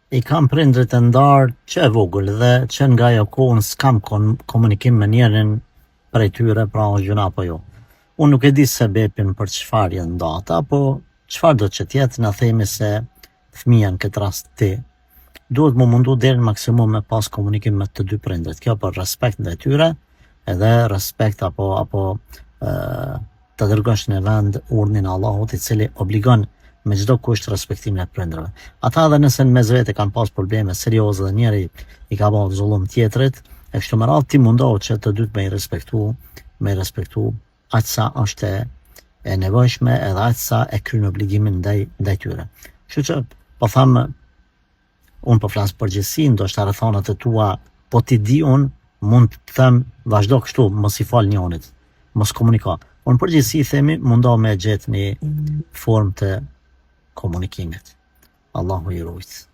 i kam prindrit e ndarë që e vogël dhe që nga ajo kohë s'kam komunikim me njerin prej tyre, pra o gjuna apo jo. Unë nuk e di sebepin për çfarë janë ndata, po çfarë do që tjetë, na themi se fëmija në këtë rast ti, duhet më mundu deri në maksimum me pas komunikim me të dy prindrit. Kjo për respekt ndaj tyre, edhe respekt apo të dërgosh në vend urdhnin e Allahut, i cili obligon me çdo kusht respektimin e prindërve. Ata edhe nëse në mes vete kanë pas probleme serioze dhe njëri i ka bërë zullum tjetrit, e kështu me radhë ti mundohu që të dytë me i respektu aq sa është e nevojshme edhe aq sa e kryen obligimin ndaj tyre. Kështu që po them, unë po flas përgjithësi, ndoshta rrethonat e tua, po ti di unë mund të them vazhdo kështu, mos i fal njëonit, mos komuniko. Unë përgjithësi themi mundohu me gjetë një formë të komunikimit. Allahu i ruajt.